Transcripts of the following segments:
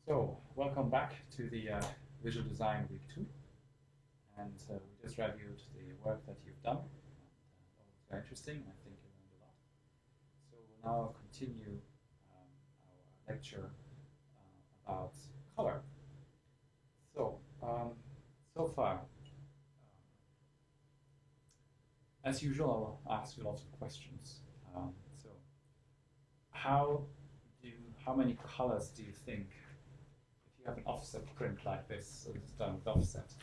So, welcome back to the Visual Design Week 2. And we just reviewed the work that you've done. It was very interesting. I think you learned a lot. So we'll now continue our lecture about color. So, so far, as usual, I'll ask you lots of questions. So, how many colors do you think, if you have an offset print like this, so this is done with offset,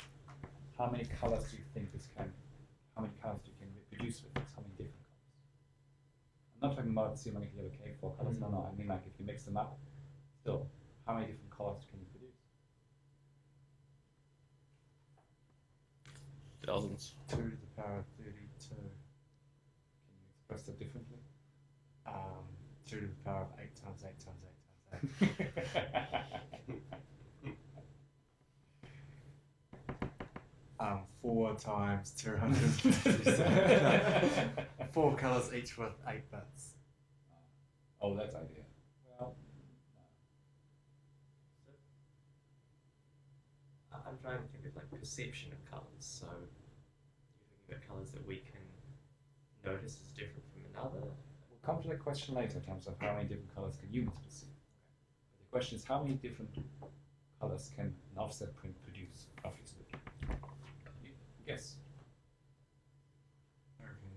how many colors do you think how many colors you can reproduce with this? How many different colors? I'm not talking about CMYK yellow K4 colors, no, I mean like if you mix them up, still, how many different colors can you produce? Thousands. 2 to the power of 32. Can you express that differently? 2 to the power of 8 times 8 times 8 times 8. 4 times 257. 4 colours each with 8 bits. Oh, that's idea. Well, I'm trying to think of like perception of colours. So you're thinking about colours that we can notice as different from another. we'll come to that question later in terms of how many different colors can humans perceive. But the question is, how many different colors can an offset print produce, roughly speaking? Guess. I reckon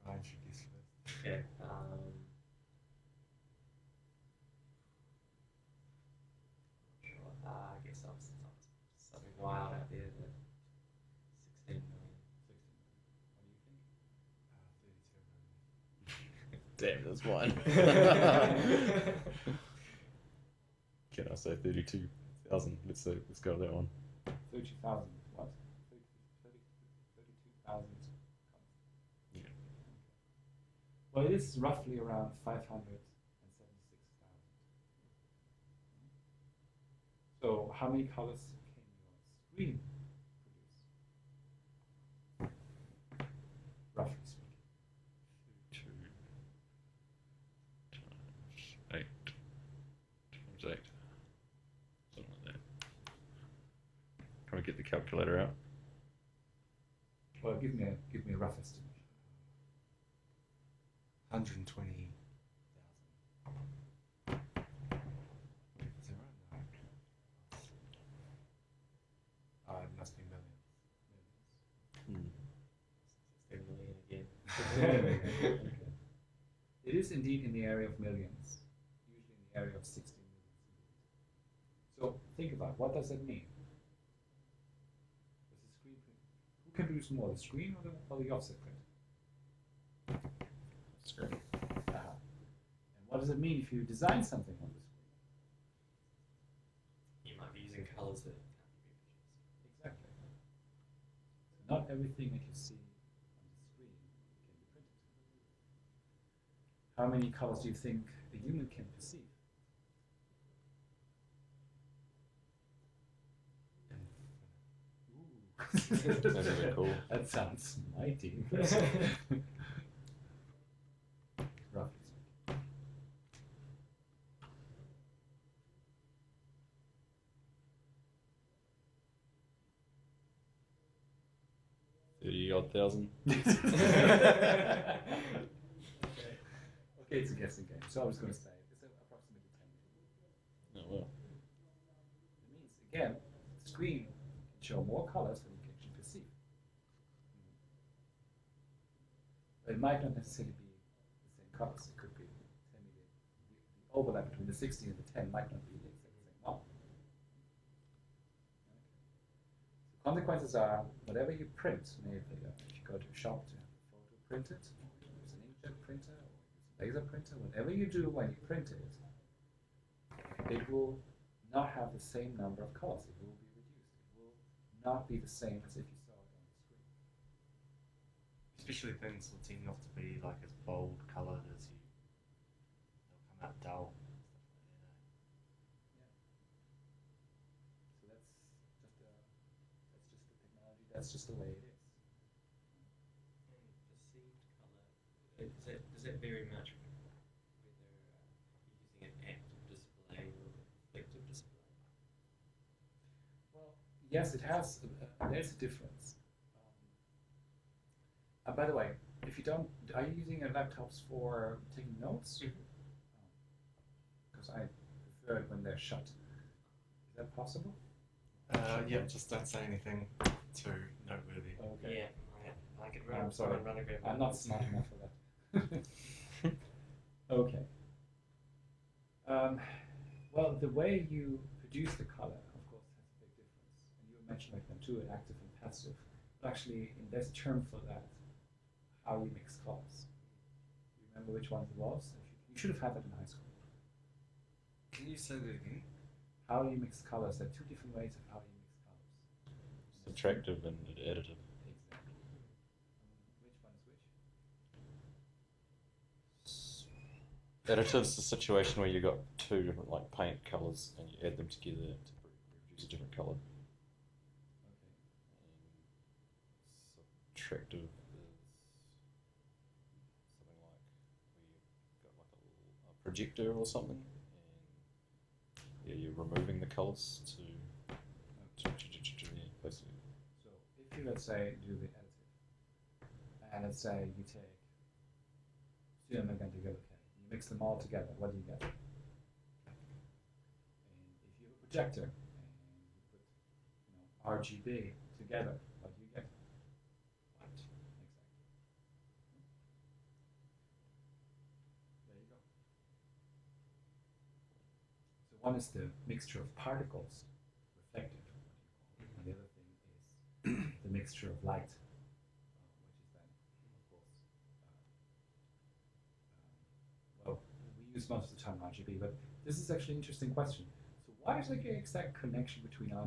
Ryan should guess first. Okay. Sure. I guess I'll something wild out there. That 16 million. 16 million. What do you think? 32 million. Damn, that's one. Can I say 32,000? Let's go with that one. 32,000. What? 32,000. Yeah. Well, it is roughly around 576,000. So, how many colors can your screen produce? Roughly speaking. 2 times 8 times 8. Something like that. Can we get the calculator out? Well, give me a rough estimation. 120,000. Is that right? No. It must be millions. 16 million again. Okay. It is indeed in the area of millions, usually in the area of 16 million. So think about it. What does that mean? Does the screen print? Who can produce more, the screen or the offset print? Screen. And what does it mean if you design something on the screen? You might be using colours that can't be reproduced. Exactly. So not everything that you see on the screen can be printed. How many colors do you think a human can perceive? That's a bit cool. That sounds mighty impressive. Roughly speaking. $30,000 thousand. Okay, it's a guessing game. So I was going to say it's approximately 10 million. Oh well. It means, again, the screen can show more colors than you can actually perceive. But it might not necessarily be the same colors. It could be 10 million. The overlap between the 16 and the 10 might not be the exact same one. Okay. So consequences are, whatever you print, maybe if you go to a shop to have a photo printed, or you use an inkjet printer, or use a laser printer, whatever you do when you print it, it will not have the same number of colors. It will be reduced. It will not be the same as if you saw it on the screen. Especially things that tend not to be like as bold coloured as you. They'll come out dull. So that's just the technology. That's just the way it is. And perceived colour, does that vary much whether you're using an active display or reflective display? yes, it has. There's a difference. By the way, if you don't, are you using your laptops for taking notes? Because I prefer it when they're shut. Is that possible? Yeah, just don't say anything too noteworthy. Okay. Yeah, I could I'm sorry. run a grab. I'm not smart enough for that. Okay. Well, the way you produce the color, of course, has a big difference. And you mentioned like them too, active and passive. But actually, there's a term for that. How you mix colors. Do you remember which one it was? You should have had that in high school. Can you say that again? How you mix colors. There are two different ways of how you mix colors. Subtractive and additive. Exactly. Which one is which? Additive's the situation where you've got two different like paint colours and you add them together to produce a different colour. Okay. Subtractive is something like where you've got like a projector or something, and yeah, you're removing the colours to yeah, basically. So if you, let's say, do the additive, and let's say you take CMYK and yellow cane, you mix them all together, what do you get? And if you have a projector and you put, RGB together, what do you get? White. Exactly. There you go. So one is the mixture of particles, reflective, and the other thing is the mixture of light, which is then, of course, well, we use most of the time RGB, but this is actually an interesting question. So what is the exact connection between RGB and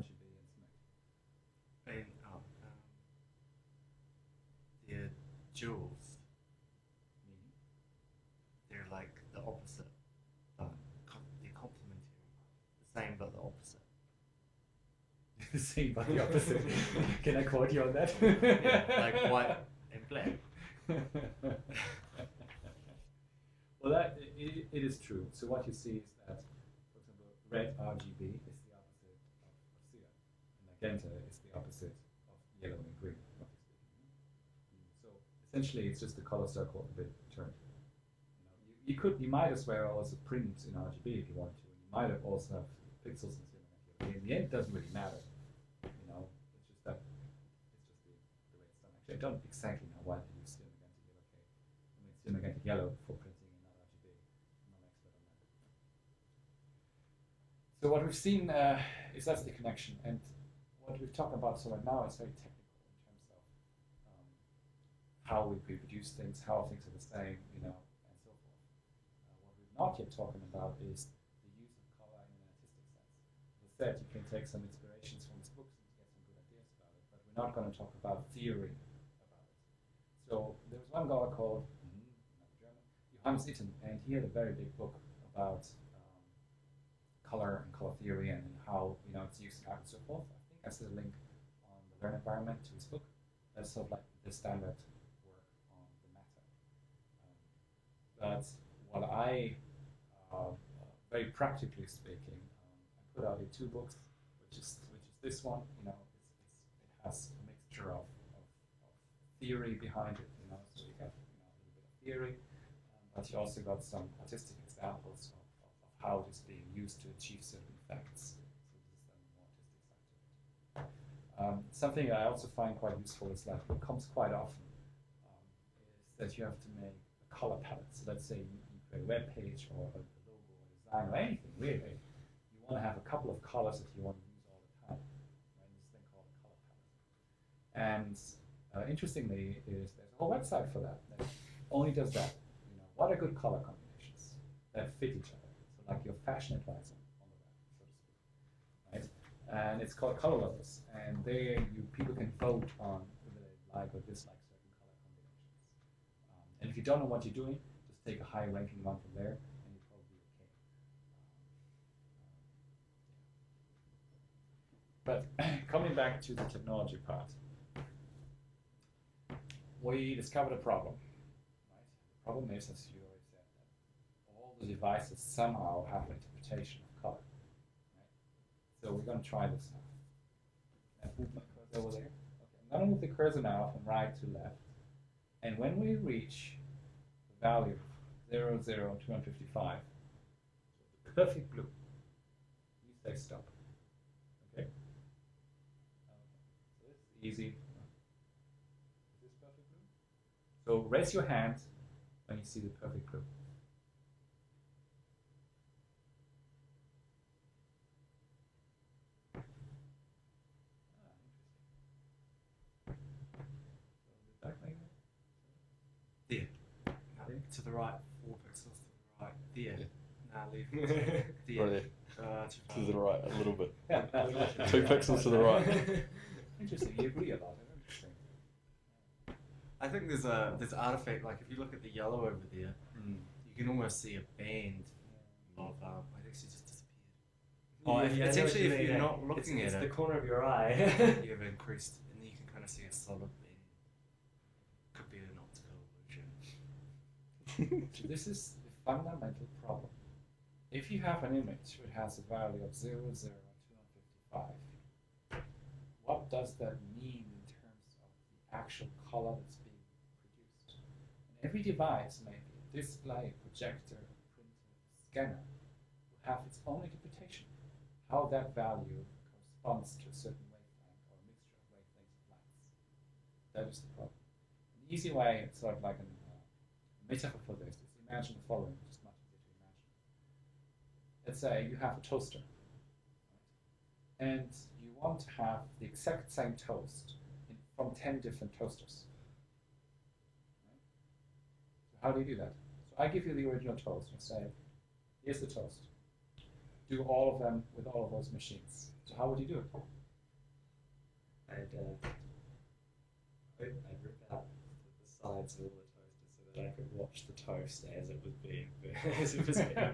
CMYK? And they're jewels. Meaning? They're like the opposite, but they're complementary. The same but the opposite. The same but the opposite. Can I quote you on that? Yeah, like white and black. Well, that it is true. So what you see is that, for example, red RGB is the opposite of cyan, and magenta is the opposite of yellow and green, roughly speaking. So essentially, it's just the color circle a bit turned. You might as well also print in RGB if you want to. And you might also have pixels in CMYK. In the end, it doesn't really matter. It's just that it's just the way it's done. Actually, I don't exactly know why they use CMYK yellow for printing in RGB. I'm not an expert on that. So what we've seen is that's the connection, and what we've talked about so right now is very technical in terms of how we reproduce things, how things are the same, and so forth. What we've not yet talking about is the use of color in an artistic sense. As I said, you can take some inspirations from his books and get some good ideas about it, but we're not going to talk about theory about it. So there was one guy called Johannes Itten, and he had a very big book about color and color theory and how it's used in art and so forth. I think I set a link on the Learn environment to his book. That's sort of like the standard work on the matter. But what I, very practically speaking, I put out two books, which is this one. It has a mixture of theory behind it. So you got a little bit of theory, but you also got some artistic examples of how it is being used to achieve certain effects. So this is then the more artistic side to it. Something I also find quite useful is that what comes quite often is that you have to make a color palette. So let's say you create a web page or a logo or design or anything really. You want to have a couple of colors that you want to use all the time. Right? This thing called a color palette. And interestingly, is there's a whole website for that only does that. What are good color combinations that fit each other? So like your fashion advisor on the web, so to speak, right? And it's called color levels, and there people can vote on whether they like or dislike certain color combinations. And if you don't know what you're doing, just take a high-ranking one from there, and you'll probably be okay. But coming back to the technology part, we discovered a problem. The problem is, as you already said, that all the devices somehow have an interpretation of color. Right? So we're going to try this now. Can I move my cursor over there? Okay, I'm gonna move the cursor now from right to left. And when we reach the value 00255, the perfect blue, you say stop. Okay? So this is easy. Is this perfect blue? So raise your hand when you see the perfect blue. There. No, to the right, 4 pixels to the right. There. Yeah. Nah, leave. There. There. Right Too there. To the right, a little bit. Yeah. 2 pixels to the right. Interesting. You agree about it. Interesting. I think there's an artifact, like if you look at the yellow over there, you can almost see a band of it actually just disappeared. Oh, it's I know actually, what you if mean, you're yeah. not looking It's at the it, corner of your eye. you've increased, and then you can kind of see a solid band. Could be an optical illusion. So this is the fundamental problem. If you have an image which has a value of 00255, what does that mean in terms of the actual color that's being produced? And every device, maybe a display, a projector, a printer, a scanner, will have its own interpretation, how that value corresponds to a certain wavelength or a mixture of wavelengths of lights. That is the problem. An easy way, it's sort of like a metaphor for this, is imagine the following, which is much easier to imagine. Let's say you have a toaster, right? And you want to have the exact same toast from 10 different toasters. Right? So how do you do that? So I give you the original toast and say, here's the toast. Do all of them with all of those machines. So how would you do it? I'd rip out the sides of all the toasters so that I could watch the toast as it was being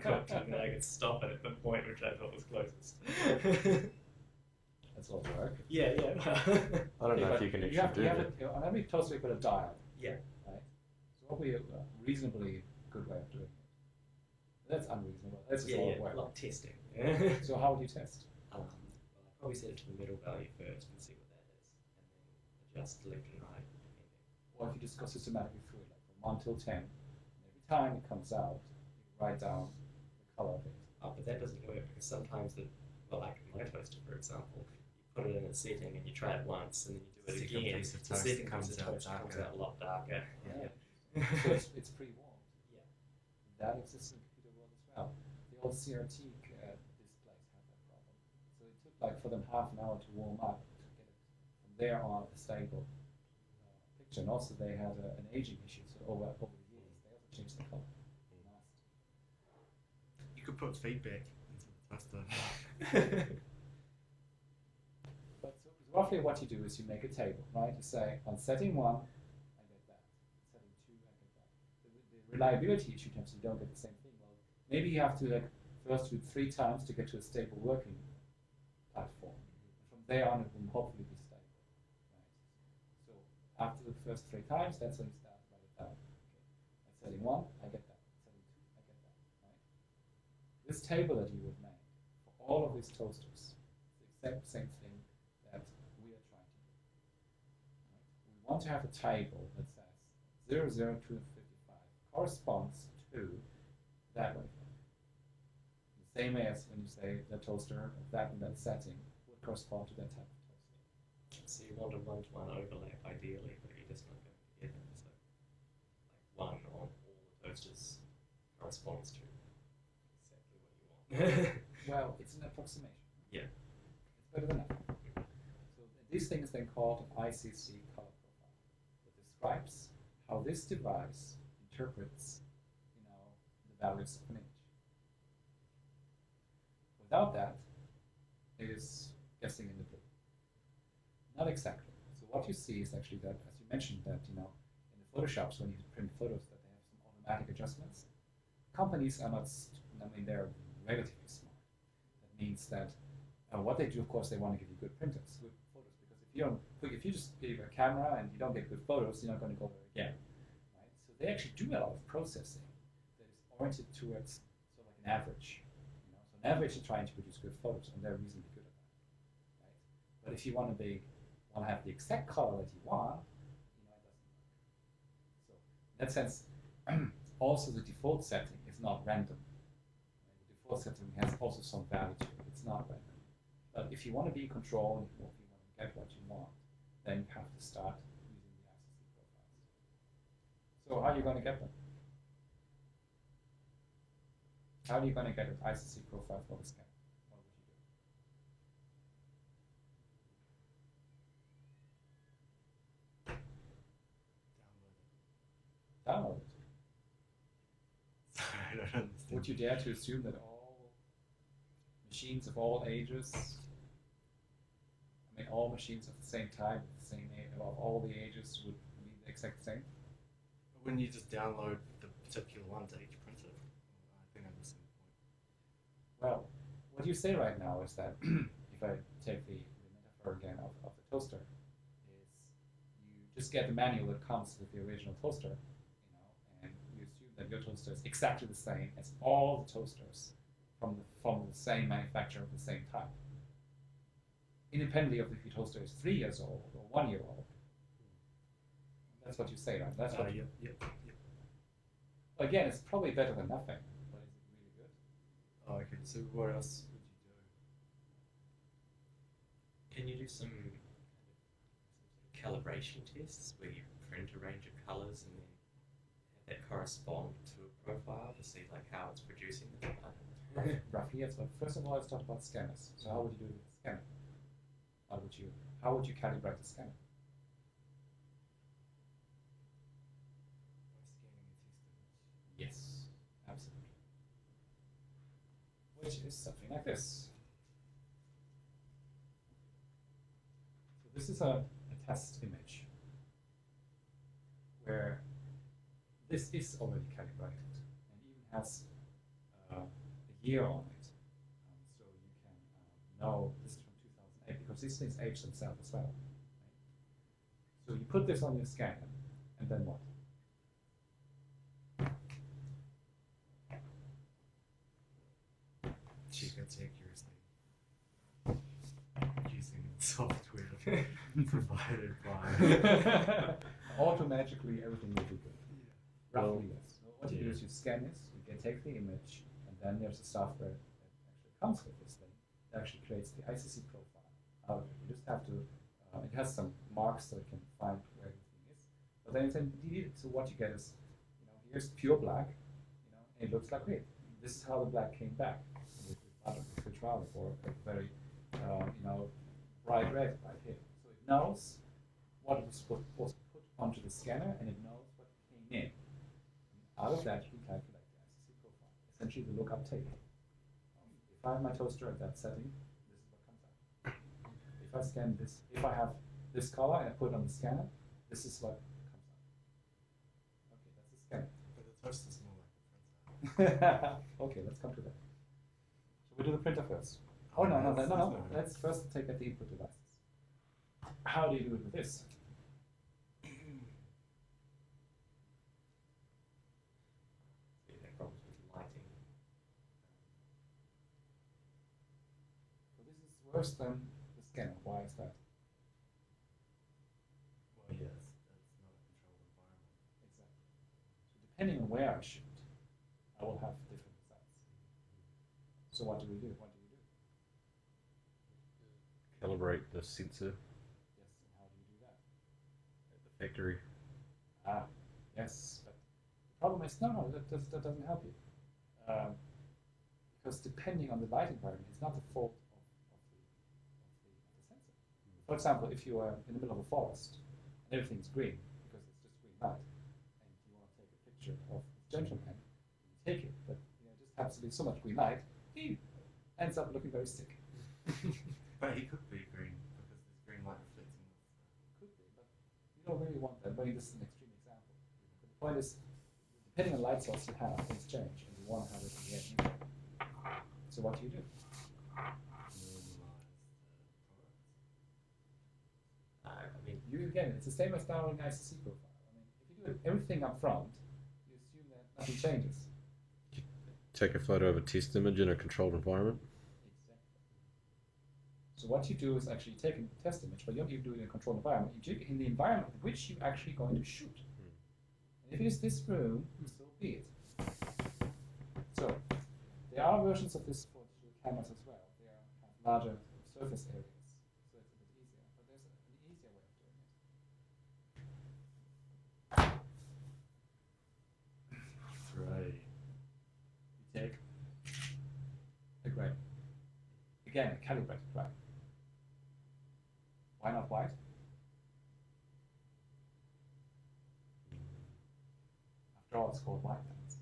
cooked, and then I could stop it at the point which I thought was closest. That's a lot of work. Yeah. I don't know if you can actually do that. On every toaster you put a dial. Yeah. Right? So what would be a reasonably good way of doing it? That's unreasonable. That's just a lot of work. Like testing. So how would you test? Well, I'd probably set it to the middle value first and see what that is, and then adjust left and right. Or if you just go systematically through it, like from 1 till 10, and every time it comes out, you write down the color of it. But that doesn't work because sometimes like my toaster, for example, you put it in a setting and you try it once and then you do it Second again. piece of The toast second comes piece of out toast comes darker. out a lot darker. Yeah. So it's pre-warmed. Yeah. That exists in the computer world as well. The old CRT displays have that problem. So it took like for them half an hour to warm up to get it from there on a stable picture. And also they had an aging issue. So over the years, they also changed the color. You could put feedback into the toaster. But so roughly what you do is you make a table, right? You say on setting 1, I get that. Setting 2, I get that. The reliability issue terms you don't get the same thing. Well, maybe you have to like first do it 3 times to get to a stable working platform. And from there on, it will hopefully be stable, right? So after the first 3 times, that's when you start to write it down. Okay. At setting 1, I get that. Setting 2, I get that, right? This table that you would make for all of these toasters is the exact same thing that we are trying to do. Right? We want to have a table that says 00255 corresponds to that wavelength. The same as when you say the toaster of that and that setting would correspond to that type of toaster. So you want a one-to-one overlap ideally, but you're just not going together. So like 1 on all the toasters corresponds to exactly what you want. Well, it's an approximation. Yeah. It's better than that. So this thing is then called an ICC color profile. It describes how this device interprets, the values of an image. Without that, it is guessing in the blue. Not exactly. So what you see is actually that, as you mentioned, that in the Photoshops when you print photos, that they have some automatic adjustments. Companies are not. They're relatively smart. That means that what they do, of course, they want to give you good printers, good photos. Because if you just give a camera and you don't get good photos, you're not going to go there again, right? So they actually do a lot of processing that is oriented towards sort of like an average. So an average is trying to produce good photos, and they're reasonably good at that, right? But if you want to have the exact color that you want, it doesn't work. So in that sense, also the default setting is not random. The default setting has also some value to it. It's not random. But if you want to be in control, and if you want to get what you want, then you have to start using the ICC profiles. So how are you going to get them? How are you going to get an ICC profile for the scan? What would you do? Download it. Sorry, I don't understand. Would you dare to assume that all machines of all ages, all machines of the same type, the same age, of all the ages would be the exact same? Wouldn't you just download the particular one to each printer? I think I'm missing the point. Well, what you say right now is that if I take the metaphor again of the toaster, is you just get the manual that comes with the original toaster, and you assume that your toaster is exactly the same as all the toasters from the same manufacturer of the same type, independently of if your toaster is 3 years old or 1 year old. That's what you say, right? That's what. Yep. Again, it's probably better than nothing, but is it really good? Oh, okay. So what else would you do? Can you do some calibration tests where you print a range of colors and then have that correspond to a profile to see like how it's producing them? Roughly, yes. But first of all, let's talk about scanners. So how would you do it with a scanner? How would you calibrate the scanner? Yes, absolutely. Which is something like this. So this is a test image where this is already calibrated and even has a year on it. So you can know this is from 2008 because these things age themselves as well. Right? So you put this on your scanner and then what? Check accuracy using software provided by. Automatically, everything will be good. Yeah. Roughly, yes. So what you do is you scan this, you can take the image, and then there's a software that actually comes with this thing that actually creates the ICC profile out of it. You just have to, it has some marks so it can find where everything is. But then you can delete it. So what you get is, here's pure black, and it looks like red. This is how the black came back with Futura or a very, bright red right here. So it knows what was put onto the scanner, and it knows what came in. And out of that, we calculate the ICC profile, essentially the lookup table. If I have my toaster at that setting, this is what comes out. If I scan this, if I have this color and I put it on the scanner, this is what comes out. Okay, that's the scanner. But the toaster is more like a printer. Okay, let's come to that. Shall we do the printer first? Oh, no. Let's first take out the input devices. How do you do it with this? Problems with lighting. So this is worse than the scanner. Why is that? Well, yes, that's not a controlled environment. Exactly. So depending on where I shoot, I will have different results. So what do we do? Calibrate the sensor Yes, and how do you do that? at the factory. Yes, but the problem is, no, that doesn't help you. Because depending on the light environment, it's not the fault of the sensor. For example, if you are in the middle of a forest and everything's green, because it's just green light, and you want to take a picture of this gentleman, you take it, but it just happens to be so much green light, he ends up looking very sick. But he could be green because there's green light reflecting off. Could be, but you don't really want that. But this is an extreme example. But the point is, depending on light source you have, things change, and you want to have it in the end. So what do you do? You again, it's the same as downloading ICC profile. If you do everything up front, you assume that nothing changes. Take a photo of a test image in a controlled environment. So what you do is actually take a test image, but you don't even do it in a controlled environment. You do it in the environment in which you're actually going to shoot. And if it is this room, so be it. So there are versions of this for digital cameras as well. They are kind of larger surface areas, so it's a bit easier. But there's an easier way of doing it. Right. You take A gray. Again, a calibrated gray. Why not white? After all, it's called white balance.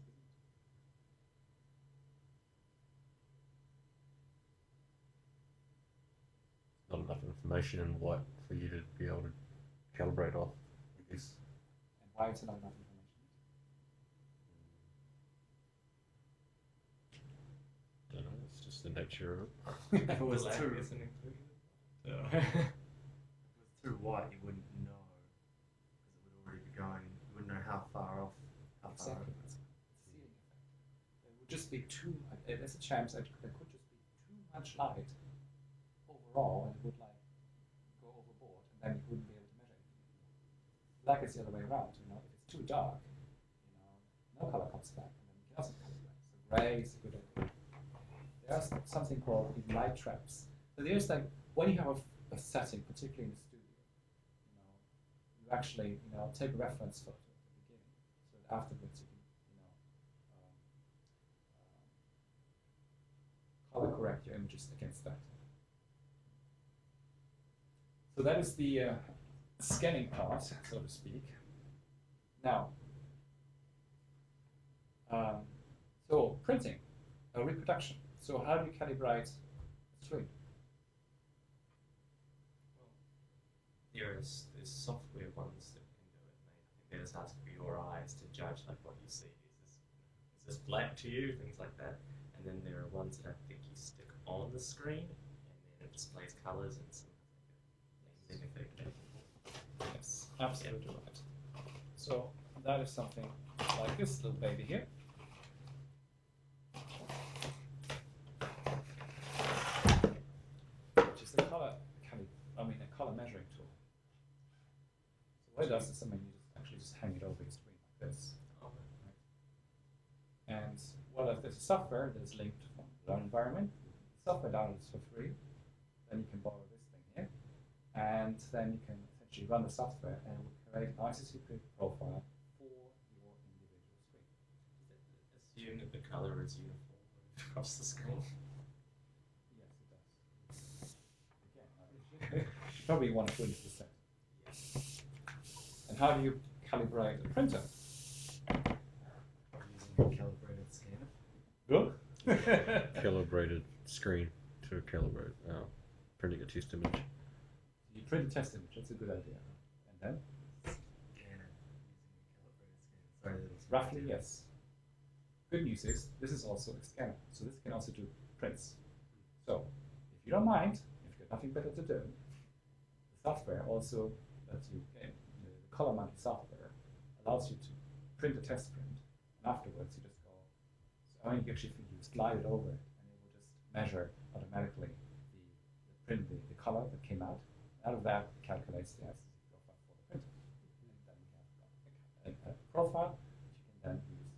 Not enough information in white for you to be able to calibrate off, I guess. And why is it not enough information? Don't know, it's just the nature of it. if it was Black too isn't included. So. if it was too white, you wouldn't know because it would already be going. You wouldn't know how far off. How far Exactly. off. It's a ceiling effect. It would just be too much. There's a chance that there could just be too much light overall, and it would like go overboard, and then you wouldn't be able to measure anything anymore. Black is the other way around. You know, if it's too dark, you know, no color comes back, and then you can also calibrate. So gray is a good idea. There's something called light traps. So there's like when you have a setting, particularly in the studio, you know, you actually take a reference photo at the beginning, so that afterwards you can color correct your images against that. So that is the scanning part, so to speak. Now, so printing, reproduction. So how do you calibrate a screen? There's software ones that can do it, mate. I think they just ask for your eyes to judge like what you see. Is this black to you? Things like that. And then there are ones that I think you stick on the screen, and then it displays colors and some lensing effect. Yes, absolutely right. So that is something like this little baby here. Which is a color color measuring tool. So what it does is, you just hang it over your screen like this. Right? And there's a software that is linked from the environment. Software downloads for free. Then you can borrow this thing here, and then you can essentially run the software and it will create an ICC print profile for your individual screen. Assume that the color is uniform across the screen. Yes, it does. Again, you probably want to put it to the center. Yes. And how do you calibrate a printer? Using a calibrated scanner. Good. Calibrated screen to calibrate, printing a test image. You print a test image. That's a good idea. And then, Scanner using a calibrated scanner. Sorry, that was roughly, yes. Good news is this is also a scanner, so this can also do prints. So, if you don't mind, if you've got nothing better to do, the software also lets you, the color mounted software allows you to print a test print, and afterwards you just go, so I mean, you actually slide it over it, and it will just measure automatically the print, the color that came out. Out of that, it calculates the ICC profile for the printer. And then you have a profile that you can then use,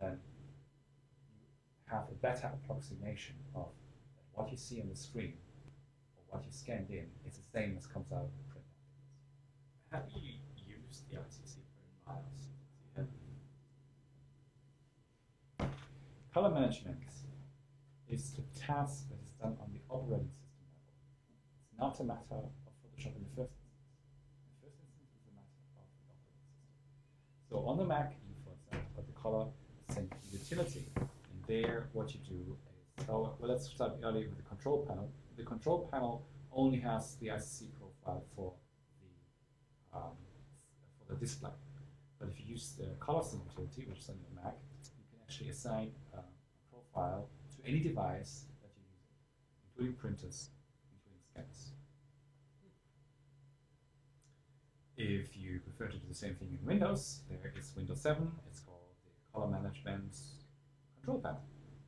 and then you have a better approximation of that what you see on the screen or what you scanned in is the same as comes out of the print. How do you use the ICC print files? Color management is a task that is done on the operating system level. It's not a matter of Photoshop in the first instance. The first instance is a matter of the operating system. So on the Mac, you, for example, got the color sync utility. And there, what you do is, let's start early with the control panel. The control panel only has the ICC profile for the display. But if you use the color sync utility, which is on your Mac, you can actually assign a profile to any device that you're using, including printers, including scanners. If you prefer to do the same thing in Windows, there is Windows 7. It's called the Color Management Control Panel.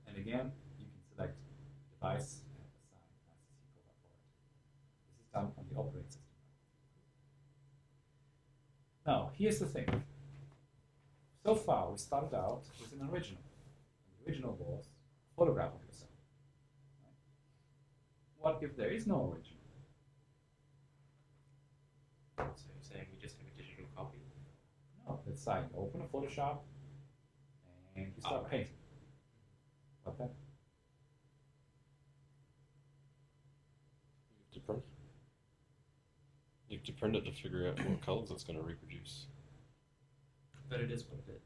And again, you can select the device and assign an ICC profile for it. Now, here's the thing. So far, we started out with an original. The original was a photograph of yourself. Right? What if there is no original? So you're saying we just have a digital copy? No, let's say you open a Photoshop and you start painting. Like that. You have to print. You have to print it to figure out what colours it's going to reproduce. But it is what it is.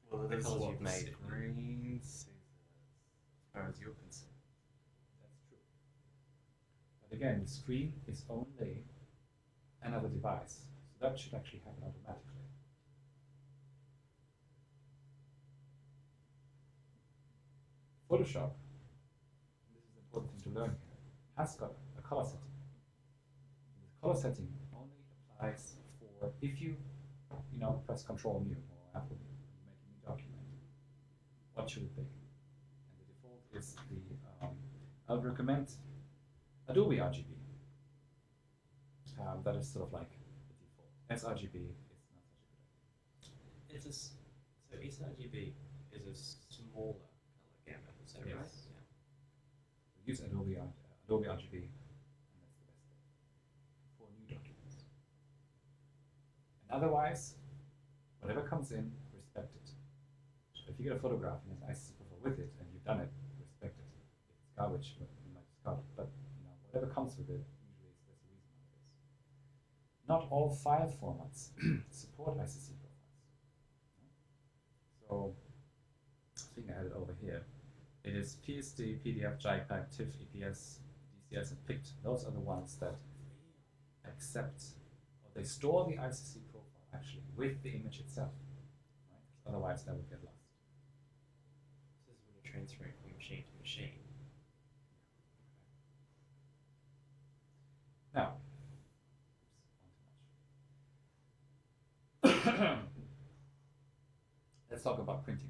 Well, The it is colours what you've the made. screen sees as far as you're concerned. That's true. But again, the screen is only another device. So that should actually happen automatically. Photoshop, this is an important thing to learn here, has got a color setting. The color setting only applies for if you press Control New or Apple New, you make a new document. What should it be? And the default is the, I would recommend Adobe RGB. That is sort of like the default. sRGB is not such a good idea. It's a so sRGB is a smaller color gamut, is that right? Yes. Use Adobe RGB, and that's the best thing for new documents. And otherwise, whatever comes in, respect it. If you get a photograph and there's ICC profile with it, and you've done it, respect it. If it's garbage, you might discard it. But whatever comes with it, usually there's a reason why it is. Not all file formats support ICC profiles. So, I think I had it over here. It is PSD, PDF, JPEG, TIFF, EPS, DCS, and PICT. Those are the ones that accept, or they store the ICC profile actually with the image itself. Right? Otherwise, that would get lost. This is when you're transferring from machine to machine. Now, let's talk about printing.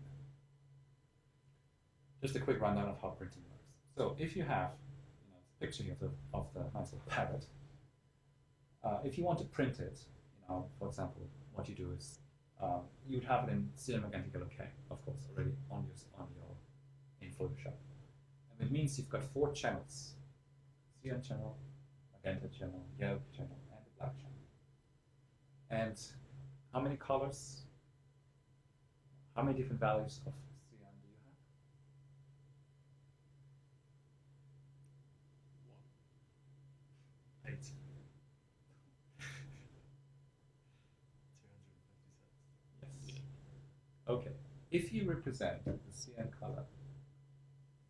Just a quick rundown of how printing works. So if you have this picture here of the nice little parrot, if you want to print it, for example, what you do is you would have it in CMYK, of course, already on your in Photoshop, and it means you've got 4 channels: cyan channel, magenta channel, yellow channel, and the black channel. And how many colors? How many different values of cyan do you have? 8. 256. Yes. Okay. If you represent the cyan color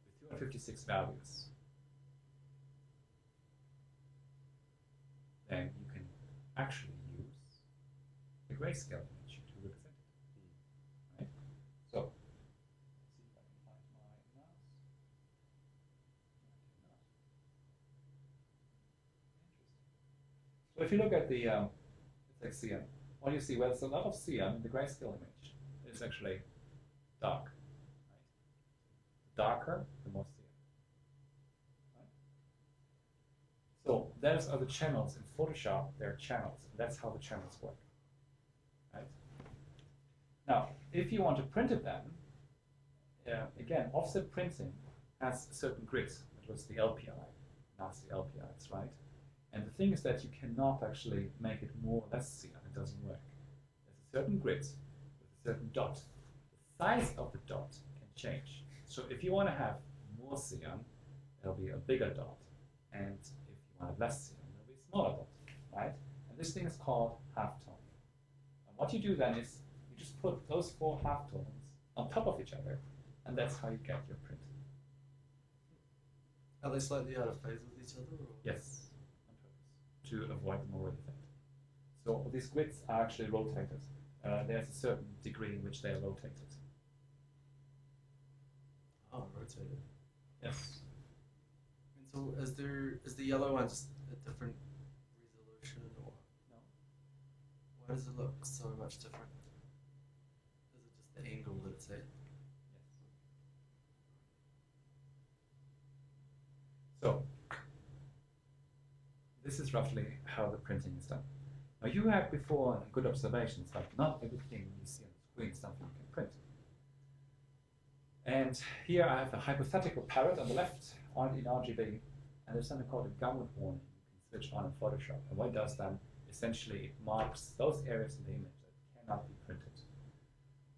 with 256 values, then you can actually use the grayscale image to represent it. Right? So, let's see if I can find my mouse. I cannot. Interesting. So if you look at the, it's like cyan, what you see, well, there's a lot of cyan in the grayscale image. It's actually dark. Right? The darker, the more cyan. Right? So those are the channels in Photoshop. There are channels, and that's how the channels work. Right? Now, if you want to print it then, again, offset printing has a certain grid. It was the LPI, now it's the LPIs, right? And the thing is that you cannot actually make it more or less cyan. It doesn't work. There's a certain grid with a certain dot. The size of the dot can change. So if you want to have more cyan, there'll be a bigger dot. And if you want less cyan, there'll be a smaller dot, right? And this thing is called halftone. And what you do then is you just put those 4 halftones on top of each other, and that's how you get your print. Are they slightly out of phase with each other? Or? Yes, on purpose, to avoid the Morley effect. So these grids are actually rotated. There's a certain degree in which they are rotated. Oh, rotated. Yes. And so is the yellow one just a different resolution, or No. why does it look so much different? Is it just the angle that it's at? Yes. So this is roughly how the printing is done. Now you had before a good observation. It's like not everything you see on the screen is something you can print. And here I have a hypothetical parrot on the left on in RGB, and there's something called a government warning you can switch on in Photoshop. And what it does then, essentially it marks those areas in the image that cannot be printed.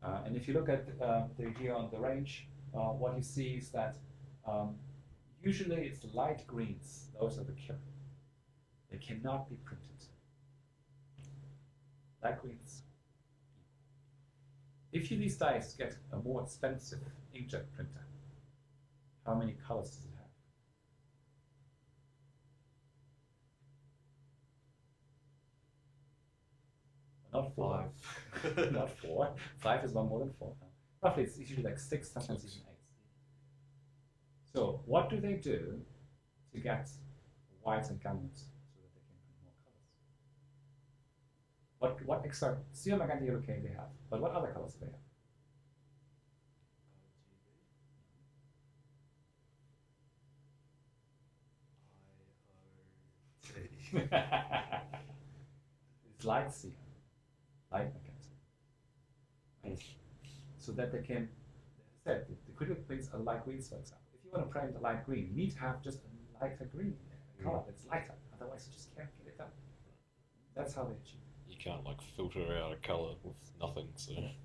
And if you look at here on the range, what you see is that usually it's light greens. Those are the killer. They cannot be printed. Light greens. If you these days get a more expensive inkjet printer, how many colors does it have? Not 5. Not 4. 5 is one more than 4. Roughly, it's usually like 6, sometimes even 8. So, what do they do to get whites and gummits so that they can print more colors? What extra CMYK and yellow they have, but what other colors do they have? It's light cyan, light magenta. So that they can, as I said, the critical prints are light greens, for example. If you want to print a light green, you need to have just a lighter green, a color that's lighter. Otherwise, you just can't get it done. That's how they achieve it. You can't like filter out a color with nothing. So. Exactly.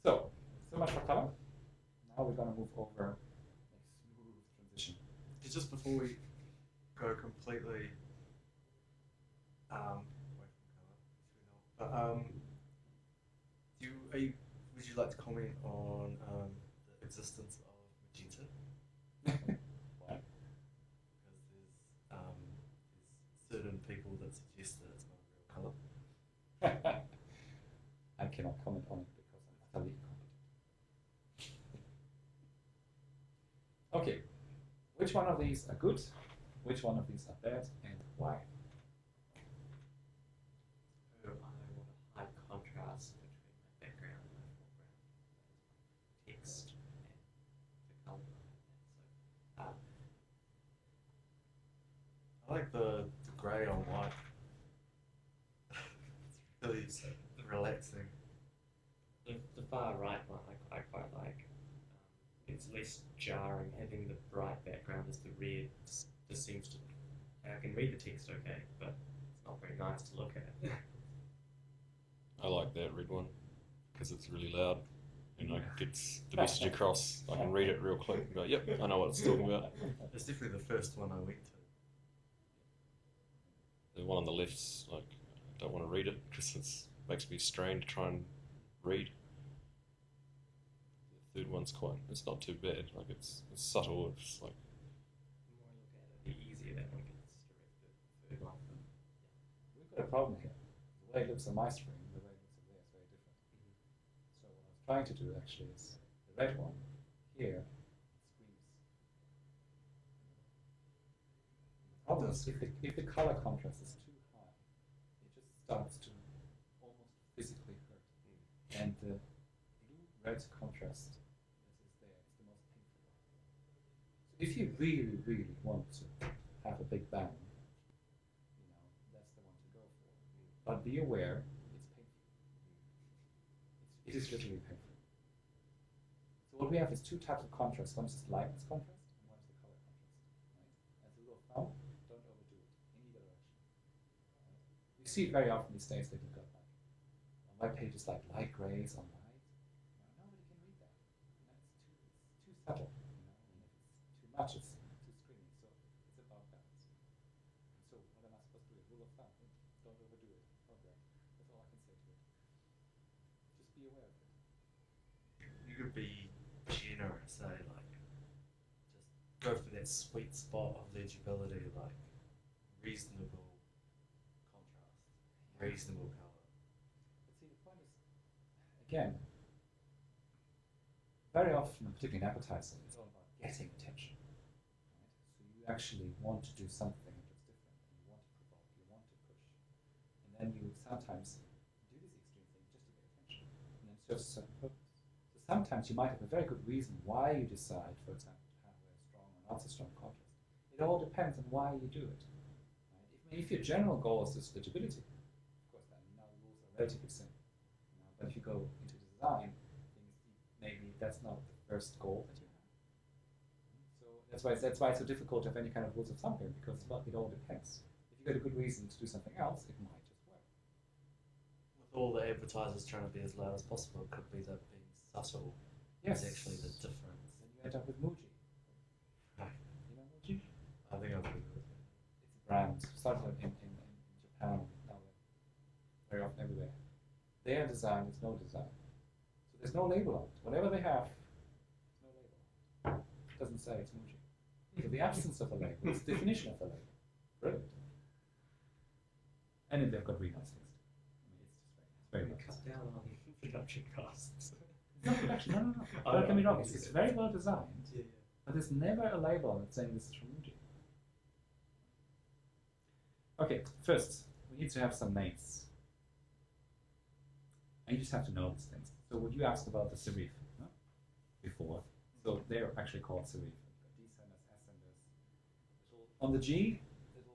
So much for color. Now we're going to move over a smooth transition. Just before we go completely away from colour, would you like to comment on the existence of magenta? Why? Because there's certain people that suggest that it's not a real colour. I cannot comment on it because I'm utterly incompetent. Okay, which one of these are good? Which one of these are bad, and why? So I want a high contrast between my background and my foreground, text and the color. I like the grey on white. It's really relaxing. The far right one I quite like. It's less jarring. Having the bright background as the red just seems to. I can read the text okay, but it's not very nice to look at. I like that red one because it's really loud and like gets the message across. I can read it real quick and go, yep, I know what it's talking about. It's definitely the first one I went to. The one on the left's like, I don't want to read it because it makes me strain to try and read. The third one's it's not too bad. Like it's subtle. It's like. The more I look at it, the easier that one gets to read the third one. We've got a problem here. The way it looks on my screen, the way it looks on there is very different. So what I was trying to do actually is the red one here screams. The problem is if the color contrast is too high, it just starts to almost physically hurt. And the blue-red contrast that is there is the most painful one. So if you really, really want to have a big bang, that's the one to go for. But be aware, it's painful. It is literally painful. So what we have is two types of contrast. One is just lightness contrast, and one is the color contrast. Right? As a rule of thumb, don't overdo it in either direction. Right? You see it very often these days that you've got like on web pages like light grays on white. Nobody can read that. It's too subtle. And if it's too much, it's too screaming. So it's about balance. So what am I supposed to do? Rule of thumb: don't overdo it. Okay, that's all I can say to it. Just be aware of it. You could be generous, say, like, just go for that sweet spot of legibility, like reasonable contrast, reasonable colour. But see, the point is, again, very often, particularly in advertising, it's all about getting attention. Right? So you actually want to do something that's different, and you want to provoke, you want to push, and then you sometimes do this extreme thing just to get attention, and then serves a certain purpose. So sometimes you might have a very good reason why you decide, for example, to have a strong or not so strong contrast. It all depends on why you do it. Right? If mean, if your general goal is just legibility, of course, then now the rules are relatively simple. But if you go into design, maybe that's not the first goal that you have. So that's why it's so difficult to have any kind of rules of thumb here, because well, it all depends. If you got a good reason to do something else, it might just work. With all the advertisers trying to be as loud as possible, it could be that being subtle Yes. is actually the difference. Then you end up with Muji. Right. You know Muji? I think I've heard of it. It's a brand started in Japan, now very often everywhere. Their design is no design. So there's no label on it. Whatever they have, there's no label on it. It doesn't say it's Muji. So the absence of a label is the definition of a label. Brilliant. And then they've got really nice things. I mean, it's very well Cut designed. down on production costs. No production, no. Oh, Don't get me wrong, it's it's good. very well designed, Yeah. but there's never a label on it saying this is from Muji. Okay, first, we need to have some names. And you just have to know these things. So what you asked about the serif before, so they're actually called serif. D-senders, S-senders. On the G, little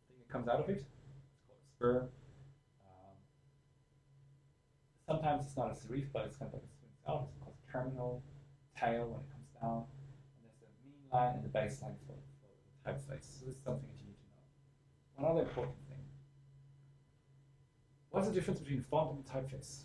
thing that comes out of it, it's called a spur. Sometimes it's not a serif, but it's kind of like a swings out. It's called terminal, tail when it comes down. And there's the mean line and the base line for the typeface. So this is something that you need to know. One other important thing. What's the difference between font and typeface?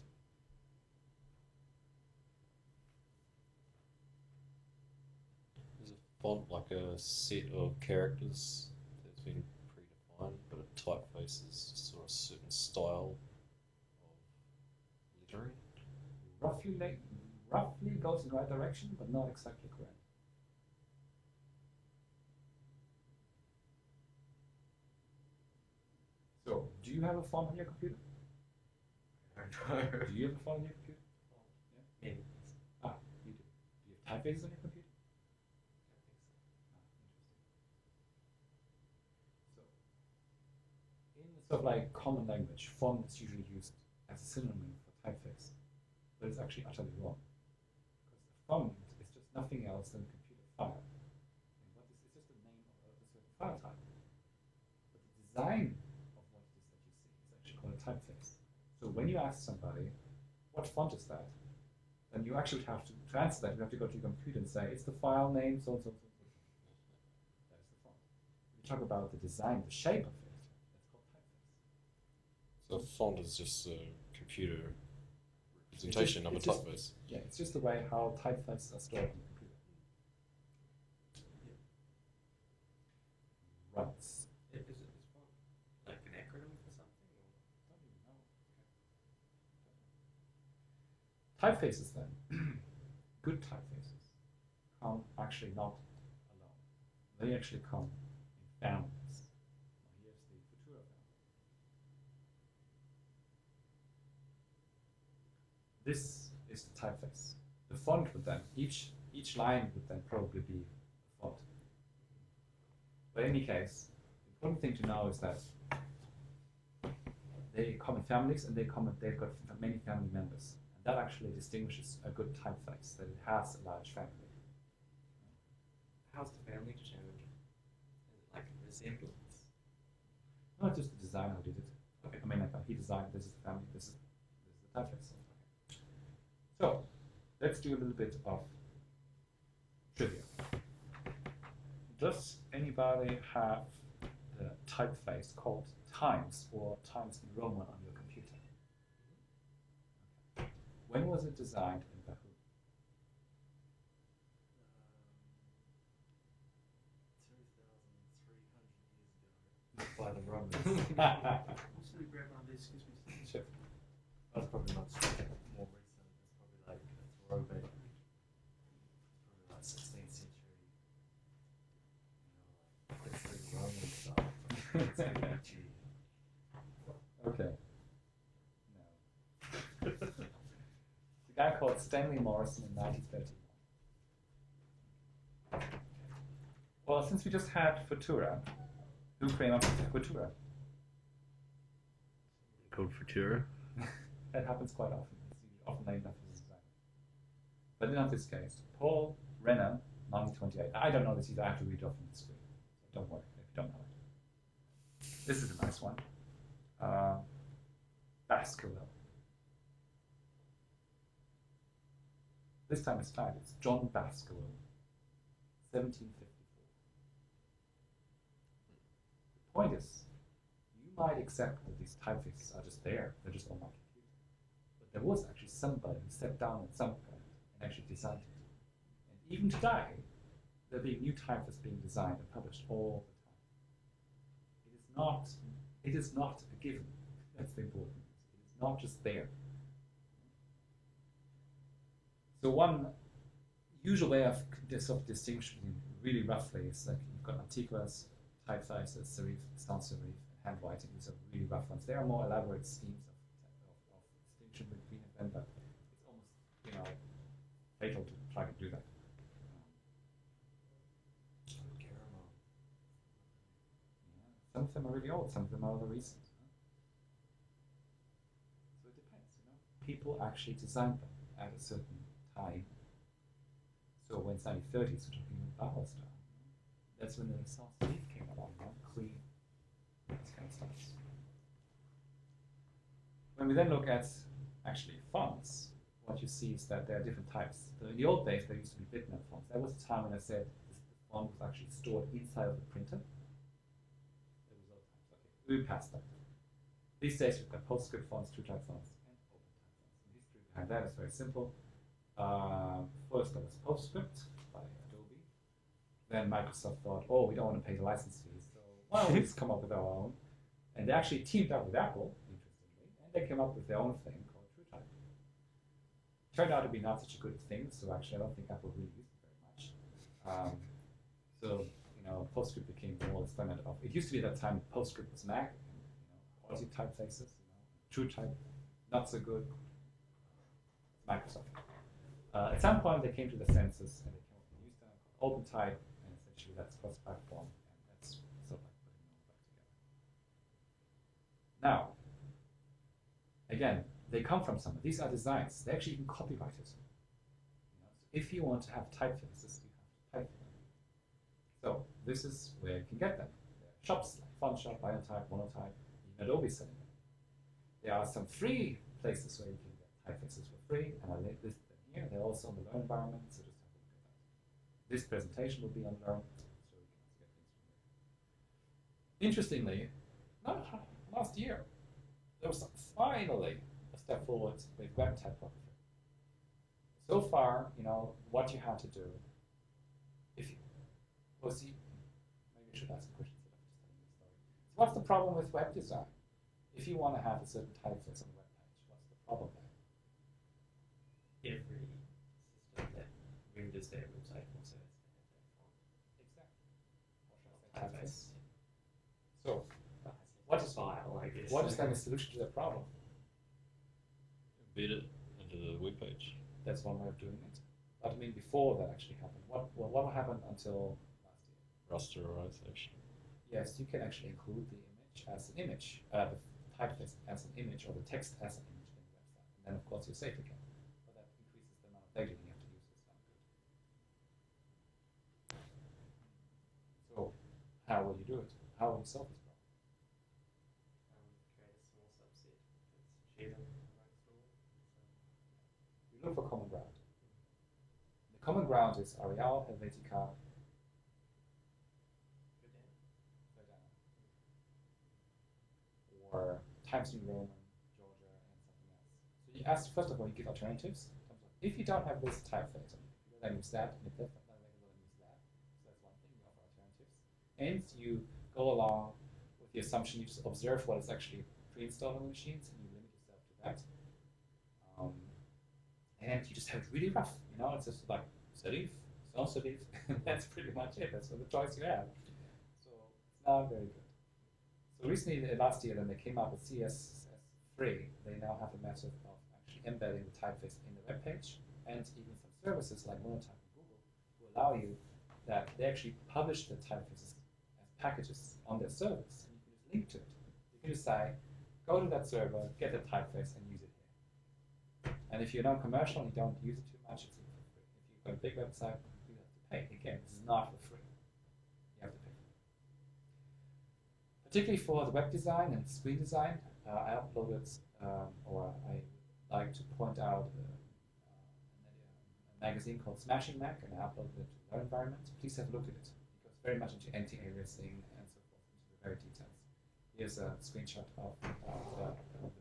Is a font like a set of characters that's been predefined, but a typeface is just sort of a certain style of lettering? Roughly goes in the right direction, but not exactly correct. So, do you have a font on your computer? I don't know. Do you have a font on your computer? Yeah. Ah, you do. Do you have typefaces on your computer? So, in sort of like common language, font is usually used as a synonym for typeface, but it's actually utterly wrong. Because the font is just nothing else than a computer file. And what is it's just the name of a certain file type. But the design of what it is that you see is actually called a typeface. So when you ask somebody, what font is that? Then you actually have to answer that. You have to go to your computer and say, it's the file name, so and so, so, so. That is the font. If you talk about the design, the shape of it, that's called typeface. So a font is just a computer representation of a it's just- typeface. Yeah, it's just the way how typefaces are stored on the computer. Right. Is font like an acronym for something? Or? Don't even know. Typefaces then, good typefaces, come actually not alone. They actually come in families. Now here's the Futura family. This is the typeface. The font would then, each line would then probably be a font. But in any case, the important thing to know is that they come in families and they've got many family members. And that actually distinguishes a good typeface, that it has a large family. How's the family determined? Is it like a resemblance? Not just the designer who did it. Okay. I mean, like, he designed, this is the family, this is the typeface. Okay. So, let's do a little bit of trivia. Does anybody have the typeface called Times or Times New Roman on your computer? Okay. When was it designed and by who? 2,300 years ago by the Romans. Should we grab one of these? Excuse me. Sure. That's probably not more recent. It's probably like a throwback. It's probably like 16th century. You know, like pretty Roman stuff. It's gonna be cheap. Okay. No. It's a guy called Stanley Morrison in 1931. Well, since we just had Futura, who came up with Futura? Called Futura. That happens quite often. It's often named after the designer. But in this case, Paul Renner, 1928. I don't know this either. I have to read off from the screen. So don't worry. you don't know it. This is a nice one. Baskerville. This time it's found. It's John Baskerville, 1754. The point is, you might accept that these typefaces are just there, they're just on my computer. But there was actually somebody who sat down at some point and actually designed it. And even today, there are being new typefaces being designed and published all the time. It is not a given. That's the important thing. It is not just there. So one usual way of distinguishing really roughly is like you've got Antiquas, typefaces, serif, sans serif, and handwriting. These are really rough ones. There are more elaborate schemes of distinction between them, but it's almost fatal to try to do that. Some of them are really old, some of them are rather recent. So it depends, People actually designed them at a certain time. So when it's 1930s, we're talking about Bauer style. That's when the sans serif came along, clean, this kind of stuff. When we then look at actually fonts, what you see is that there are different types. So in the old days, there used to be bitmap fonts. There was a time when I said the font was actually stored inside of the printer. We passed that. These days we've got PostScript fonts, TrueType fonts, and OpenType fonts. The history behind that is very simple. First there was PostScript by Adobe. Then Microsoft thought, oh, we don't want to pay the license fees, so why don't we just come up with our own? And they actually teamed up with Apple, interestingly, and they came up with their own thing called TrueType. Turned out to be not such a good thing, so actually I don't think Apple really used it very much. PostScript became more standard of. It used to be at that time PostScript was Mac, quality typefaces, TrueType, not so good. Microsoft. At some point they came to the census and they came up with a new standard called OpenType, and essentially that's cross-platform, and that's sort of like putting it all back together. Now, again, they come from somewhere. These are designs. They actually even copyrighted. So if you want to have typefaces, you have to type them. So this is where you can get them. There are shops like FontShop, Biotype, Monotype, even Adobe selling them. There are some free places where you can get typefaces for free, and I listed them here. They're also on the Learn environment, so just have a look at that. This presentation will be on Learn, so we can also get things from there. Interestingly, last year, there was finally a step forward with web typography. So far, what you had to do, maybe I should ask a question instead of just telling you a story. So what's the problem with web design? If you want to have a certain typeface on the web page, what's the problem there? Every system that renders their website also has to have that font. Exactly. Or should I say typeface? So, what is file, I guess? What is then the solution to that problem? Embed it into the web page. That's one way of doing it. But I mean, before that actually happened, what happened until last year? Rasterization. Yes, you can actually include the image as an image, the typeface as an image, or the text as an image in the website. And then, of course, you're safe again. But that increases the amount of data you have to use. It's not good. So, how will you do it? How will you solve this problem? Create a small subset that's shared amongst all. We look for common ground. The common ground is Arial, Helvetica, or Times New Roman, Georgia, and something else. So you ask, first of all, you give alternatives. If you don't have this typeface, then use that, and if that's not available, then use that. So that's one thing, you offer alternatives. And you go along with the assumption, you just observe what is actually pre-installed on the machines, and you limit yourself to that. And you just have it really rough, it's just like serif, sans serif, that's pretty much it. That's the choice you have. So it's not very good. So recently, last year, then they came up with CSS3. They now have a method of actually embedding the typeface in the web page, and even some services like Monotype and Google who allow you that they actually publish the typefaces as packages on their servers, and you can just link to it. You can just say, go to that server, get the typeface, and use it here. And if you're non-commercial and you don't use it too much, it's even for free. If you've got a big website, you have to pay. Again, this is not for free. You have to pay. particularly for the web design and screen design, I uploaded, or I like to point out a magazine called Smashing Mac, and I uploaded it to their environment. Please have a look at it. It goes very much into anti-aliasing and so forth, into the very details. Here's a screenshot of the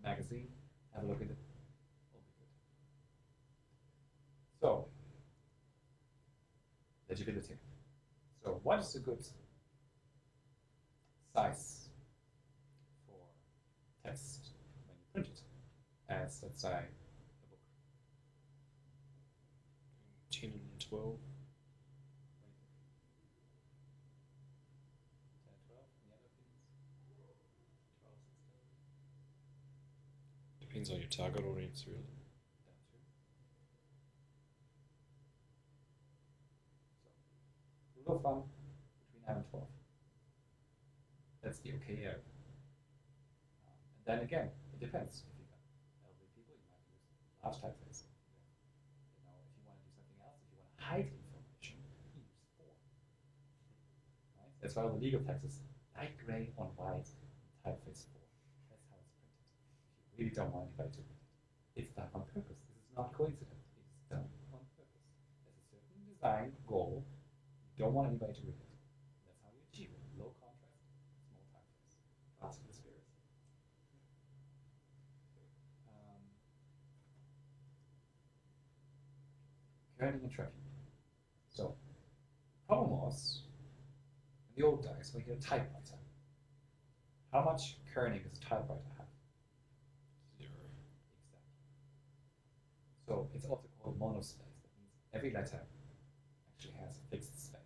magazine. Have a look at it. Will be good. So, legibility. So, what is a good size for text when you print it as, let's say, a book? 10 and 12. 10, 12, any other opinions? 12, 16. Depends on your target audience, really. Down to. So, rule of thumb, between 9 and 12. That's the okay area. And then again, it depends. If you've got elderly people, you might use large typeface. You know, if you want to do something else, if you want to hide information, you use 4. Right? That's why all the legal text is light gray on white, typeface 4. That's how it's printed. If you really don't want anybody to read it, it's done on purpose. This is not coincidence. It's done on purpose. There's a certain design goal. You don't want anybody to read it. That's how you achieve it. Low contrast, small typeface. Lots of conspiracy. Kerning and tracking. So, problem was, in the old days, we had a typewriter. How much kerning does a typewriter have? 0. Exactly. So, it's also called monospace. That means every letter actually has a fixed space.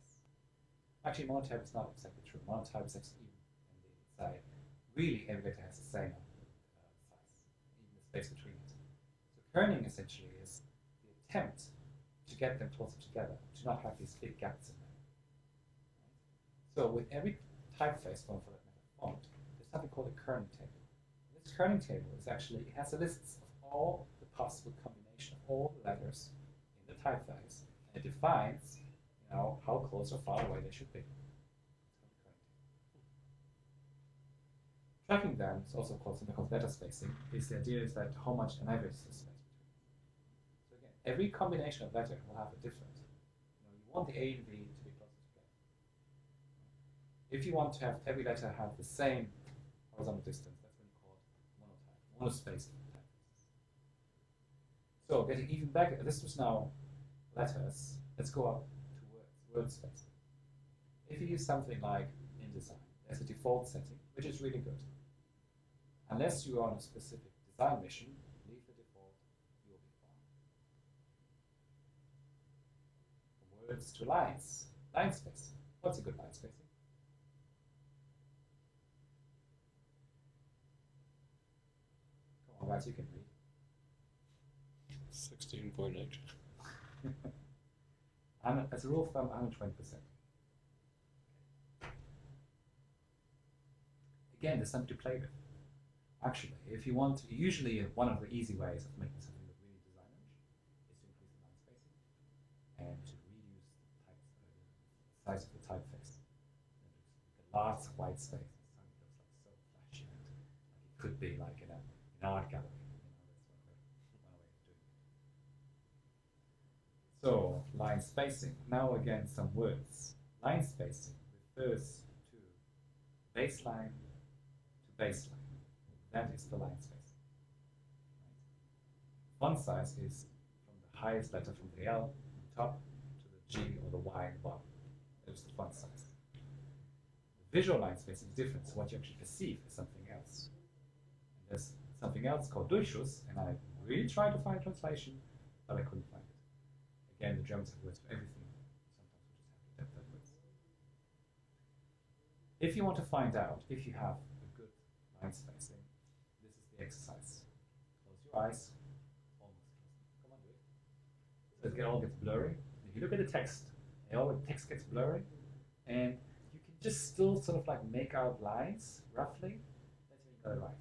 Actually, monotype is not exactly true. Monotype is actually even in the side. Really, every letter has the same size, even the space between it. So kerning essentially is the attempt to get them closer together, to not have these big gaps in them. Right? So with every typeface font, for that matter, font, there's something called a kerning table. And this kerning table is actually, it has a list of all the possible combination of all the letters in the typeface, and it defines, you know, how close or far away they should be. Tracking them is also called something called letter spacing. The idea is that how much an average is the space between. So again, every combination of letter will have a different. You want the A and B to be closer together. If you want to have every letter have the same horizontal distance, that's when you call it monotype, monospaced typefaces. So getting even back, this was now letters. Let's go up to words, word spacing. If you use something like InDesign, there's a default setting, which is really good. Unless you are on a specific design mission, leave the default, you'll be fine. Words to lines, line spacing. What's a good line spacing? Come on, guys, you can read. 16.8. As a rule of thumb, 120%. Again, there's something to play with. Actually, if you want to, usually one of the easy ways of making something look really designish is to increase the line spacing and to reduce the size of the typeface. The large white space, something looks like so flashy, and it could be like in an art gallery. That's one way of doing it. So, line spacing. Now again, some words. Line spacing refers to baseline to baseline. That is the line spacing. Right? Font size is from the highest letter from the L on the top to the G or the Y at the bottom. That is the font size. The visual line spacing is different, so what you actually perceive is something else. And there's something else called Durchschuss, and I really tried to find a translation, but I couldn't find it. Again, the Germans have words for everything. Sometimes we just have to adapt that words. If you want to find out if you have a good line spacing, this is the exercise. Close your eyes. Almost close them. Come on, do it. So it all gets blurry. If you look at the text, the text gets blurry, and you can just still sort of like make out lines roughly. That's when you got it right.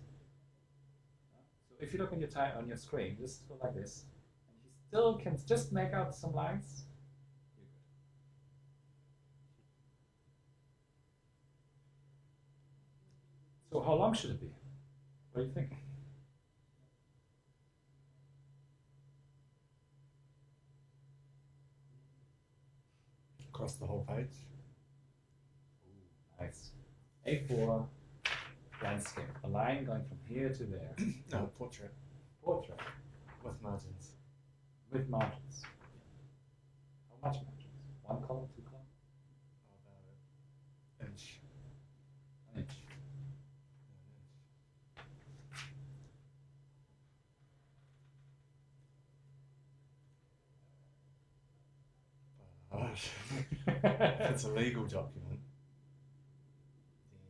So if you look on your screen, just go like this, and you still can just make out some lines, you're good. So how long should it be? What do you think? Across the whole page. Nice. A4 landscape. A line going from here to there. No, portrait. Portrait. With margins. With margins. How much margins? 1 column, 2 column? About an inch. An inch. If it's a legal document, then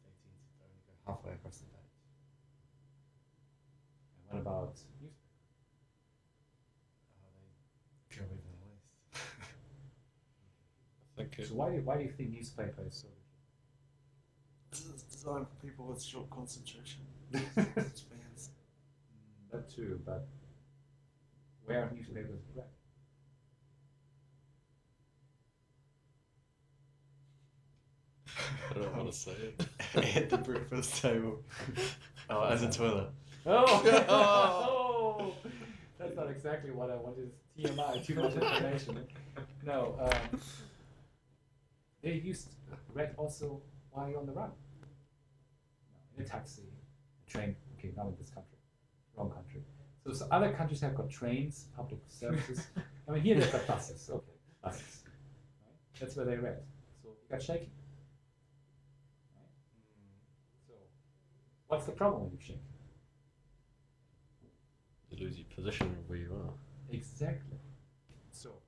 they tend to only go halfway across the page. And what about newspaper? They go even less. I think So why do you think newspaper is so It's designed for people with short concentration spans. That too, but where are newspapers read? I don't want to say it. At the breakfast table. Oh, as a toilet. Oh! Oh! Oh! That's not exactly what I wanted. TMI, too much information. No, they used read also while you're on the run. In a taxi, a train. Okay, not in this country. Wrong country. So other countries have got trains, public services. I mean, here they've got buses. Okay, buses. Right? That's where they read. So you got shaking. Right? So what's the problem when you shake? You lose your position of where you are. Exactly. So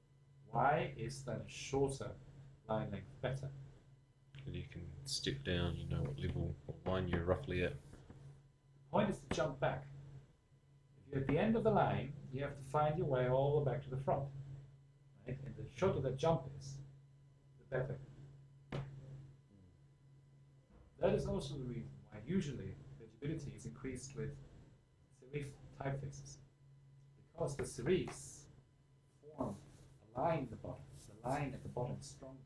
why is then a shorter line length better? And you can step down, you know what level or line you're roughly at. The point is to jump back. If you're at the end of the line, you have to find your way all the way back to the front. Right? And the shorter the jump is, the better. That is also the reason why usually legibility is increased with serif typefaces. Because the serifs form a line at the bottom. The line at the bottom is stronger.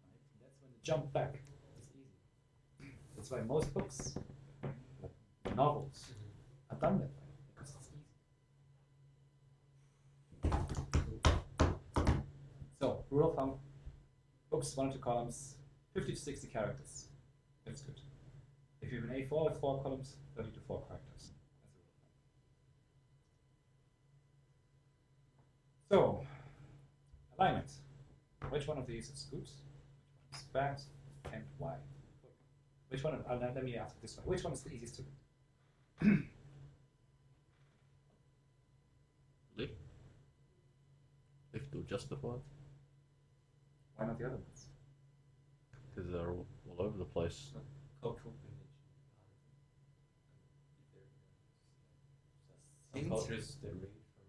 Right? And that's when the jump back is easy. That's why most books, novels, are done that way, because it's easy. So, rule of thumb, books 1 or 2 columns, 50 to 60 characters. That's good. If you have an A4 with 4 columns, 30 to 4 characters. That's a rule of thumb. So, alignment. Which one of these is good? Which one is bad? And why? Which one? Let me ask it this way. Which one is the easiest to read? Left? Left or justified? Why not the other ones? Because they're all over the place. Cultural convention. Some Seems- cultures they read from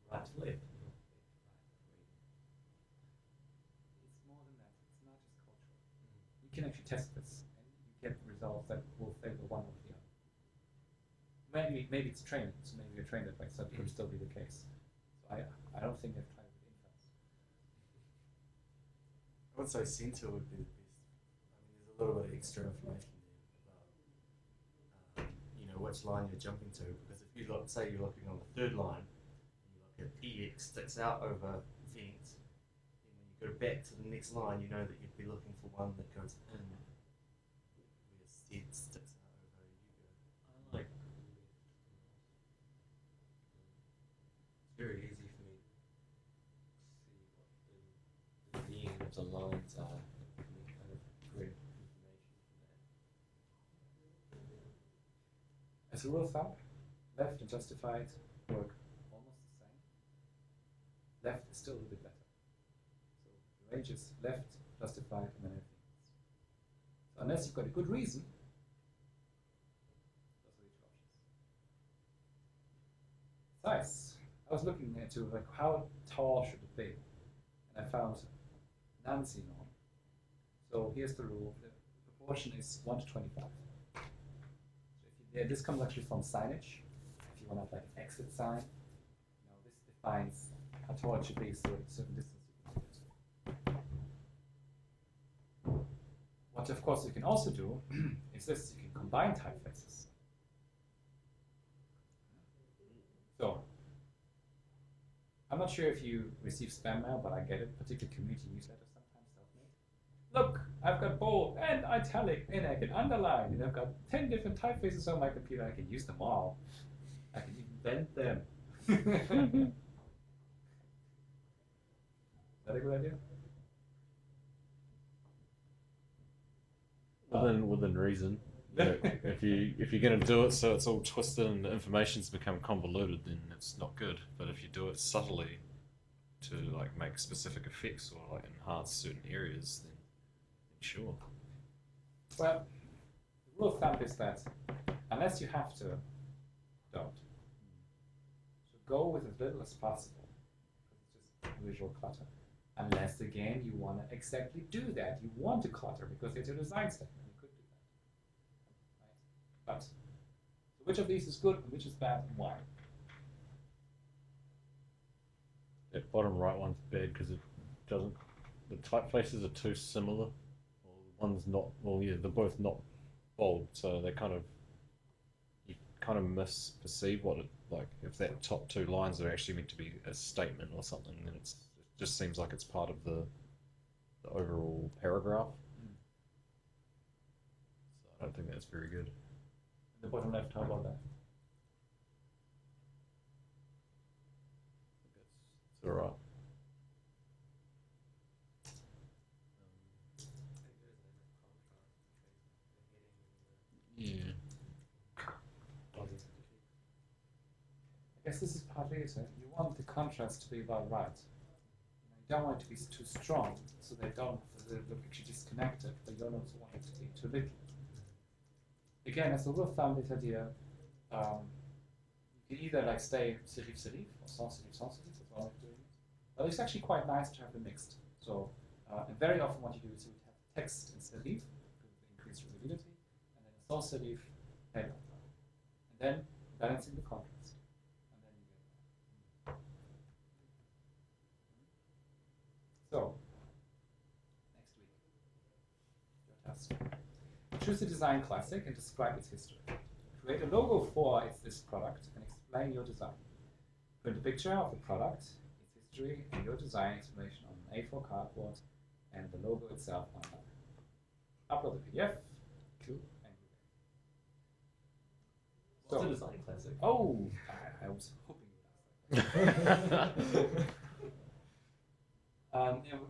right to left. It's more than that. It's not just cultural. You can actually test this, and you get results that will favor one or the other. Maybe it's training, so maybe you're trained that way, so it could still be the case. So I don't think they've tried it with infants. I would say center would be the best. I mean, there's a little bit of extra information there about, which line you're jumping to. Because if you look, say you're looking on the third line, and you look at EX sticks out over vent, then when you go back to the next line, you know that you'd be looking for one that goes in, where Z sticks out over you. I like. It's very easy for me to see what the meaning of the lines are, and kind of grab information from that. As a rule of thumb, left and justified work almost the same. Left is still a little bit better. So the range is left, justified, and then everything else. So unless you've got a good reason, those are the two options. Size. I was looking into like how tall should it be, and I found Nancy norm. So here's the rule: the proportion is 1 to 25. So if you, this comes actually from signage. If you want to have like an exit sign, this defines how tall it should be, so at a certain distance you can do it. What What, of course, you can also do is this: you can combine typefaces. So, I'm not sure if you receive spam mail, but I get it, particularly community newsletters sometimes self-made. Look, I've got bold and italic and I can underline, and I've got 10 different typefaces on my computer. I can use them all. I can even bend them. Is that a good idea? Within reason. You know, if you're going to do it so it's all twisted and the information's become convoluted, then it's not good. But if you do it subtly to like make specific effects or like enhance certain areas, then sure. Well, the rule of thumb is that unless you have to, don't. So go with as little as possible. It's just visual clutter. Unless again you want to exactly do that. You want to clutter because it's your design statement. But so which of these is good and which is bad and why? That bottom right one's bad because it doesn't. The typefaces are too similar. Well, one's not. Well, yeah, they're both not bold, so they kind of you kind of misperceive what it like. If that top two lines are actually meant to be a statement or something, then it just seems like it's part of the overall paragraph. So I don't think that's very good. The bottom left, how about that? It's alright. Yeah. I guess this is partly it. You want the contrast to be about right. You don't want it to be too strong, so they don't the picture disconnected, but you don't also want it to be too little. Again, as a rule of thumb, this idea, you can either like stay serif serif or sans serif sans serif, that's one way of doing it. But it's actually quite nice to have them mixed. So, and very often what you do is you have text in serif to increase readability, and then a sans serif header, and then balancing the contrast, and then you get that. So, next week, your task. Choose a design classic and describe its history. Create a logo for this product and explain your design. Print a picture of the product, its history, and your design explanation on an A4 cardboard and the logo itself online. Upload the PDF. Cool. What's So, a design classic? oh, I was hoping you would ask that.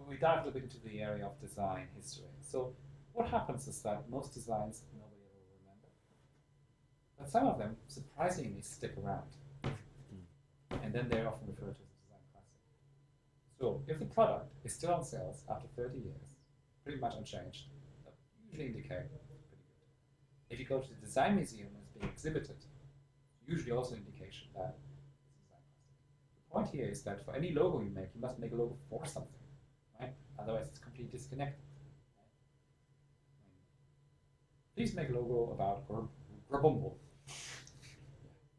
We dive a little bit into the area of design history. So, what happens is that most designs nobody ever will remember, but some of them surprisingly stick around, and then they're often referred to as a design classic. So if the product is still on sales after 30 years, pretty much unchanged, that usually indicate pretty good. If you go to the design museum and it's being exhibited, usually also an indication that it's a design classic. The point here is that for any logo you must make a logo for something, right? Otherwise it's completely disconnected. Please make a logo about Grabumble.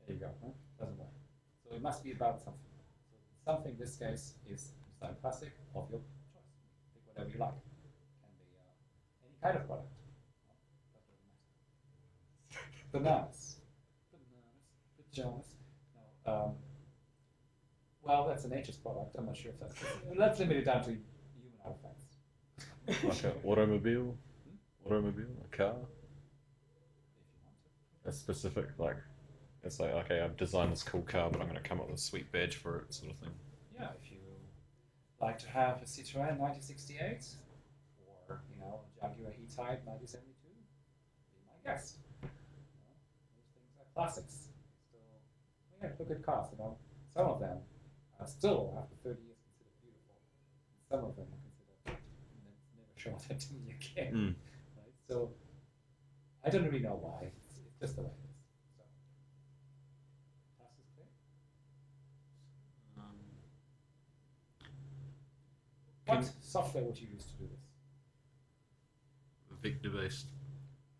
There you go. Huh? Doesn't work. So it must be about something. So something in this case is design classic of your choice. Pick whatever you like. Can be any kind of product. Bananas. Pajamas. No. Well, that's a nature's product. I'm not sure if that's. Let's limit it down to human artifacts. Like an automobile? Automobile? A car? A specific, like, it's like, okay, I've designed this cool car, but I'm going to come up with a sweet badge for it, sort of thing. Yeah, if you like to have a Citroën 1968, or, you know, a Jaguar E-Type 1972, be my guest. You know, those things are classics. Still, yeah, look at cars, you know. Some of them are still, after 30 years, considered beautiful. And some of them are considered, never show that to me again. Right? So, I don't really know why. It's just the way it is. So, task is clear. What software would you use to do this? Vector-based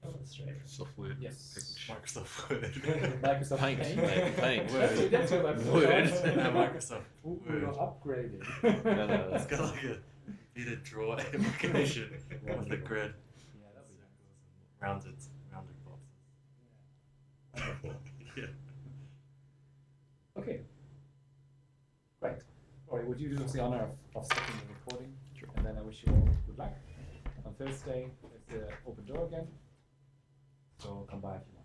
Illustrator. software. Yes. Microsoft Word. Microsoft Paint, Paint. mate, Paint, Word. That's your website. Word. No, Microsoft Ooh, Word. you're upgrading. No, It's got like a better draw application with the grid. Yeah, that'd rounded boxes. Yeah. Okay. Great. Rory, would you do us the honor of stopping the recording? Sure. And then I wish you all good luck. On Thursday, there's the open door again. So come by if you want.